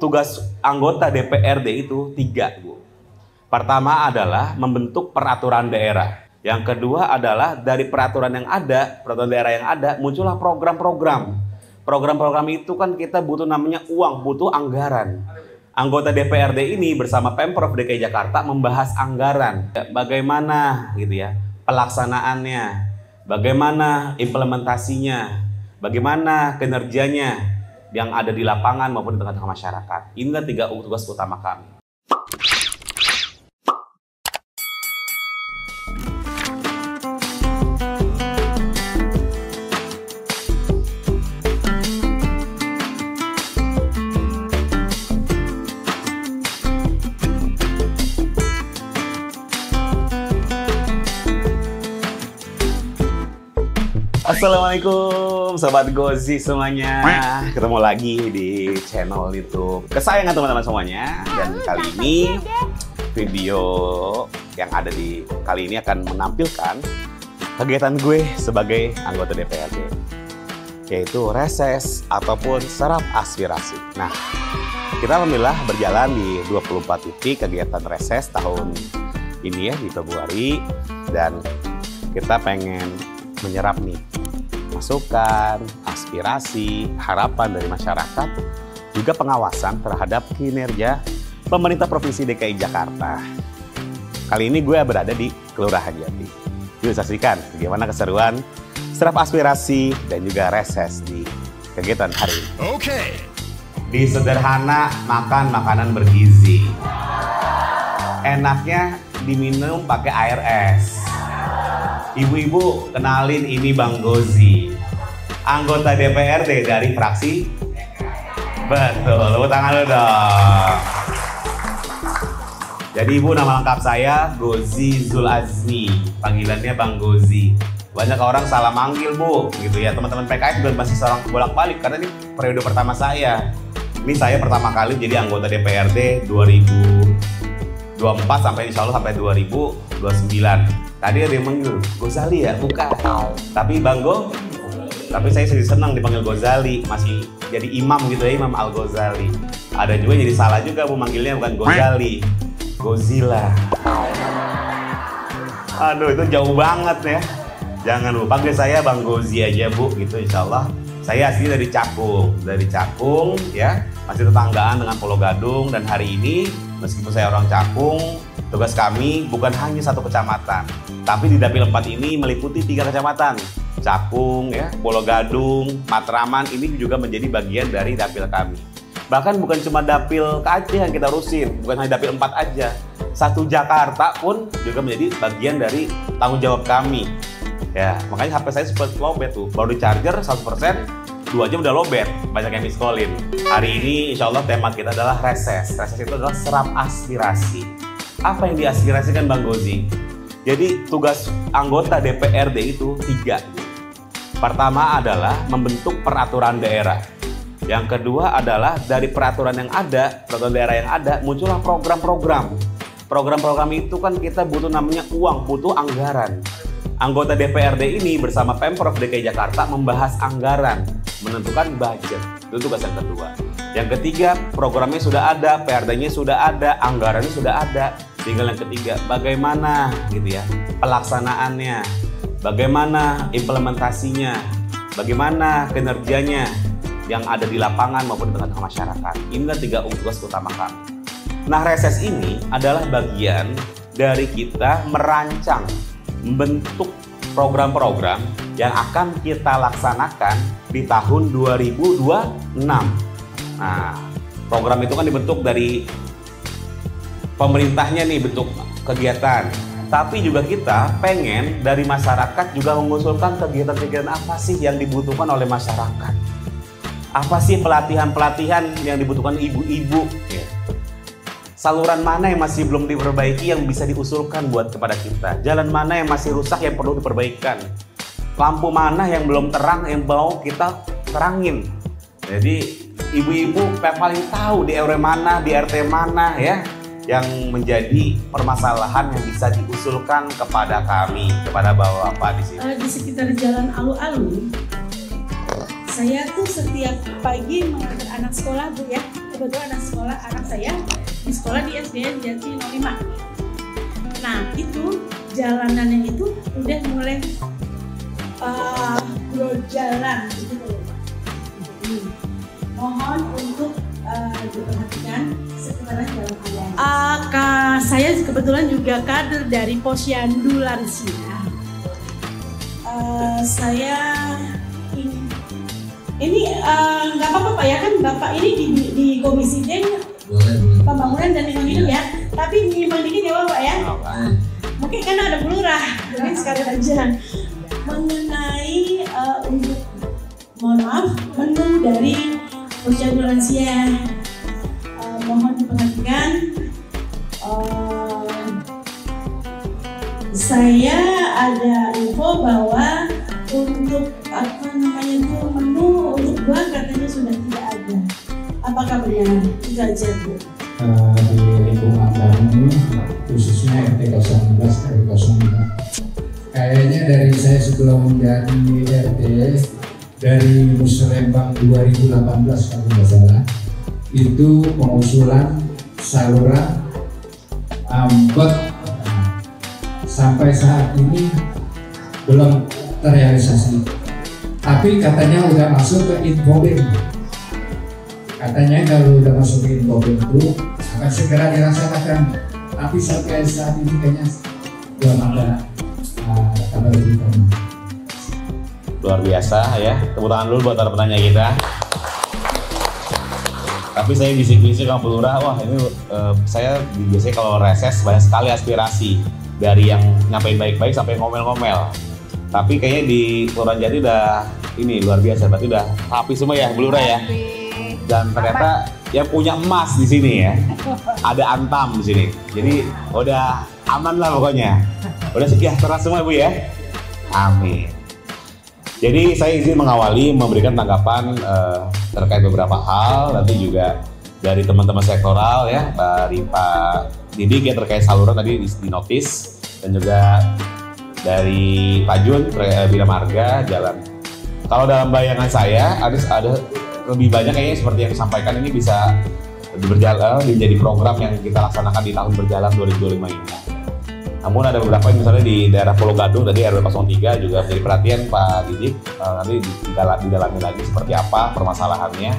tugas anggota DPRD itu 3, Bu. Pertama adalah membentuk peraturan daerah. Yang kedua adalah dari peraturan daerah yang ada, muncullah program-program. Program-program itu kan kita butuh namanya uang, butuh anggaran. Anggota DPRD ini bersama Pemprov DKI Jakarta membahas anggaran. Bagaimana gitu ya pelaksanaannya, bagaimana implementasinya, bagaimana kinerjanya yang ada di lapangan maupun di tengah-tengah masyarakat. Inilah 3 tugas utama kami. Assalamualaikum Sobat Gozi semuanya. Ketemu lagi di channel YouTube kesayangan teman-teman semuanya. Dan kali ini video yang ada di kali ini akan menampilkan kegiatan gue sebagai anggota DPRD, yaitu reses ataupun serap aspirasi. Nah, kita alhamdulillah berjalan di 24 titik kegiatan reses tahun ini ya, di Februari. Dan kita pengen menyerap nih masukan, aspirasi, harapan dari masyarakat, juga pengawasan terhadap kinerja pemerintah Provinsi DKI Jakarta. Kali ini gue berada di Kelurahan Jati. Yuk saksikan bagaimana keseruan serap aspirasi dan juga reses di kegiatan hari ini. Oke. Di sederhana, makan makanan bergizi. Enaknya diminum pakai air es. Ibu-ibu, kenalin ini Bang Gozi, anggota DPRD dari fraksi. Betul, tepuk tangan dulu dong. Jadi Ibu, nama lengkap saya Gozi Zulazmi, panggilannya Bang Gozi. Banyak orang salah manggil Bu, gitu ya. Teman-teman PKS juga masih seorang bolak-balik karena ini periode pertama saya. Ini saya pertama kali jadi anggota DPRD 2024 sampai insya Allah sampai 2029. Tadi ada yang manggil Gozali ya, bukan. Tapi Bang Go, tapi saya sedih senang dipanggil Gozali, masih jadi imam gitu ya, Imam Al-Ghazali. Ada juga jadi salah juga Bu manggilnya bukan Gozali, Godzilla. Aduh, itu jauh banget ya. Jangan lupa panggil saya Bang Gozi aja Bu, gitu insya Allah. Saya asli dari Cakung ya, masih tetanggaan dengan Pulau Gadung. Dan hari ini meskipun saya orang Cakung, tugas kami bukan hanya 1 kecamatan, tapi di Dapil 4 ini meliputi 3 kecamatan. Cakung, ya, Pulau Gadung, Matraman, ini juga menjadi bagian dari Dapil kami. Bahkan bukan cuma Dapil Aceh yang kita urusin, bukan hanya Dapil 4 aja. 1 Jakarta pun juga menjadi bagian dari tanggung jawab kami. Ya, makanya HP saya sempat lowbat tuh, baru di charger 100%, 2 jam udah lowbat, banyak yang miss-callin. Hari ini insya Allah tema kita adalah reses. Reses itu adalah serap aspirasi. Apa yang diaspirasikan Bang Gozi? Jadi tugas anggota DPRD itu 3. Pertama adalah membentuk peraturan daerah. Yang kedua adalah dari peraturan daerah yang ada, muncullah program-program. Program-program itu kan kita butuh namanya uang, butuh anggaran. Anggota DPRD ini bersama Pemprov DKI Jakarta membahas anggaran, menentukan budget. Itu tugas yang kedua. Yang ketiga, programnya sudah ada, PRD-nya sudah ada, anggarannya sudah ada. Tinggal yang ketiga, bagaimana gitu ya pelaksanaannya, bagaimana implementasinya, bagaimana kinerjanya yang ada di lapangan maupun di tengah-tengah masyarakat. Inilah 3 tugas utama kami. Nah, reses ini adalah bagian dari kita merancang, membentuk program-program yang akan kita laksanakan di tahun 2026. Nah, program itu kan dibentuk dari pemerintahnya nih, bentuk kegiatan. Tapi juga kita pengen dari masyarakat juga mengusulkan kegiatan-kegiatan apa sih yang dibutuhkan oleh masyarakat. Apa sih pelatihan-pelatihan yang dibutuhkan ibu-ibu? Ya. Saluran mana yang masih belum diperbaiki yang bisa diusulkan buat kepada kita? Jalan mana yang masih rusak yang perlu diperbaikan? Lampu mana yang belum terang yang mau kita terangin? Jadi ibu-ibu paling tahu di RW mana, di RT mana ya, yang menjadi permasalahan yang bisa diusulkan kepada kami, kepada Bapak di sini. Di sekitar Jalan Alun-Alun, saya tuh setiap pagi mengantar anak sekolah Bu ya, ke kebetulan anak saya di sekolah di SDN Jati 05. Nah itu jalanannya itu udah mulai jalan gitu. Mohon untuk diperhatikan sekitaran jalan ada. Saya kebetulan juga kader dari Posyandu Lansia. Saya ini nggak apa-apa Pak ya, kan Bapak ini di Komisi D Pembangunan dan Lingkungan ya, tapi minimal dikit ya Bapak ya. Mungkin karena ada pelurah, jadi sekali aja mengenai untuk mohon maaf menu dari Posyandu Lansia, mohon diperhatikan. Saya ada info bahwa untuk menu untuk buah katanya sudah tidak ada. Apakah benar? Itu aja Bu. Di lingkungan kami khususnya RT 016 RT 05. Kayaknya dari saya sebelum menjadi RT dari Musrembang 2018 kalau nggak salah, itu pengusulan saluran ambek sampai saat ini belum terrealisasi. Tapi katanya udah masuk ke Infobim. Katanya kalau udah masuk ke Infobim itu akan segera dirasakan. Tapi sampai saat ini kayaknya belum ada kabar berita. Luar biasa ya. Tepuk tangan dulu buat para penanya kita. Tapi saya bisik-bisik sama Bu Lurah, wah ini saya biasanya kalau reses banyak sekali aspirasi dari yang nyampein baik-baik sampai ngomel-ngomel. Tapi kayaknya di Kelurahan Jati udah ini luar biasa, berarti udah rapi semua ya Bu Lurah ya. Dan ternyata yang punya emas di sini ya, ada Antam di sini. Jadi udah aman lah pokoknya. Udah sejahtera semua Bu ya. Amin. Jadi saya izin mengawali memberikan tanggapan terkait beberapa hal, nanti juga dari teman-teman sektoral ya, dari Pak Didik ya terkait saluran tadi di notis, dan juga dari Pak Jun Bina Marga jalan. Kalau dalam bayangan saya ada lebih banyak kayaknya seperti yang disampaikan ini bisa berjalan menjadi program yang kita laksanakan di tahun berjalan 2025 ini. Namun ada beberapa misalnya di daerah Pulau Gadung tadi RW 03 juga menjadi perhatian Pak Didik, nanti didalami lagi seperti apa permasalahannya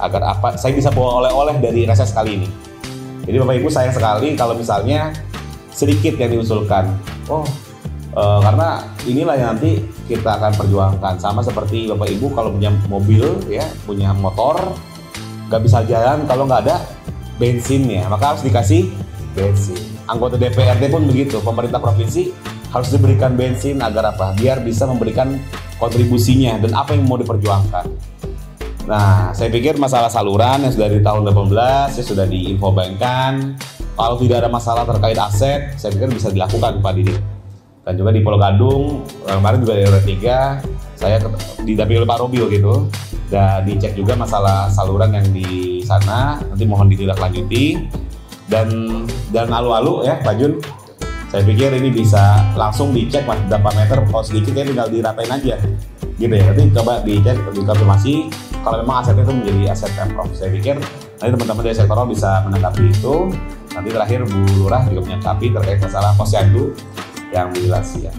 agar apa saya bisa bawa oleh-oleh dari reses kali ini. Jadi Bapak Ibu sayang sekali kalau misalnya sedikit yang diusulkan. Karena inilah yang nanti kita akan perjuangkan, sama seperti Bapak Ibu kalau punya mobil ya, punya motor nggak bisa jalan kalau nggak ada bensinnya, maka harus dikasih bensin. Anggota DPRD pun begitu, pemerintah provinsi harus diberikan bensin agar apa? Biar bisa memberikan kontribusinya dan apa yang mau diperjuangkan. Nah, saya pikir masalah saluran yang sudah dari tahun 18 ya sudah diinfobankan. Kalau tidak ada masalah terkait aset, saya pikir bisa dilakukan Pak Didik. Dan juga di Pulau Gadung, kemarin juga di RW 3, saya didampingi oleh Pak Robil gitu. Dan dicek juga masalah saluran yang di sana, nanti mohon ditindaklanjuti. Dan alu-alu ya Pak Jun, saya pikir ini bisa langsung dicek mas berapa meter, kalau sedikit ya tinggal diratain aja gitu ya. Nanti coba dicek, dikonfirmasi kalau memang asetnya itu menjadi aset Pemprov. Saya pikir nanti teman-teman dari sektoral bisa menanggapi itu. Nanti terakhir Bu Lurah juga menyangkapi terkait masalah Posyandu yang menjelaskan.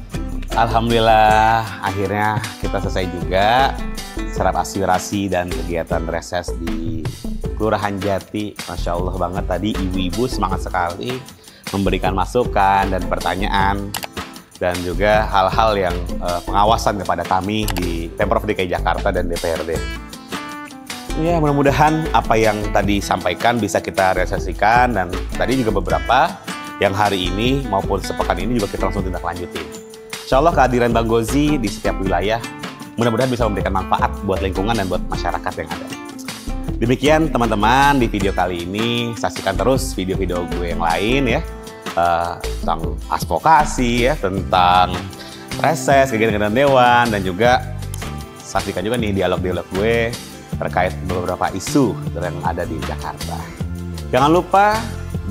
Alhamdulillah akhirnya kita selesai juga serap aspirasi dan kegiatan reses di Kelurahan Jati. Masya Allah banget tadi ibu-ibu semangat sekali memberikan masukan dan pertanyaan dan juga hal-hal yang pengawasan kepada kami di Pemprov DKI Jakarta dan DPRD. Ya mudah-mudahan apa yang tadi sampaikan bisa kita realisasikan, dan tadi juga beberapa yang hari ini maupun sepekan ini juga kita langsung tindak lanjutin. Insya Allah kehadiran Bang Gozi di setiap wilayah mudah-mudahan bisa memberikan manfaat buat lingkungan dan buat masyarakat yang ada. Demikian teman-teman di video kali ini, saksikan terus video-video gue yang lain ya, tentang advokasi ya, tentang reses, kegiatan dewan, dan juga saksikan juga nih dialog-dialog gue terkait beberapa isu yang ada di Jakarta. Jangan lupa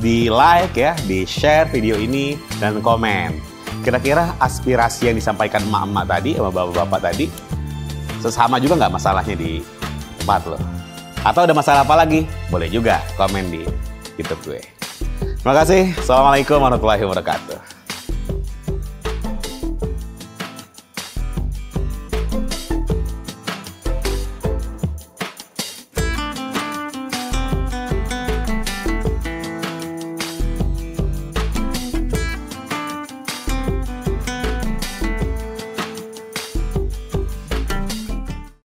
di like ya, di share video ini, dan komen. Kira-kira aspirasi yang disampaikan emak-emak tadi sama bapak-bapak tadi sesama juga nggak masalahnya di tempat lo? Atau ada masalah apa lagi? Boleh juga komen di YouTube gue. Terima kasih. Assalamualaikum warahmatullahi wabarakatuh.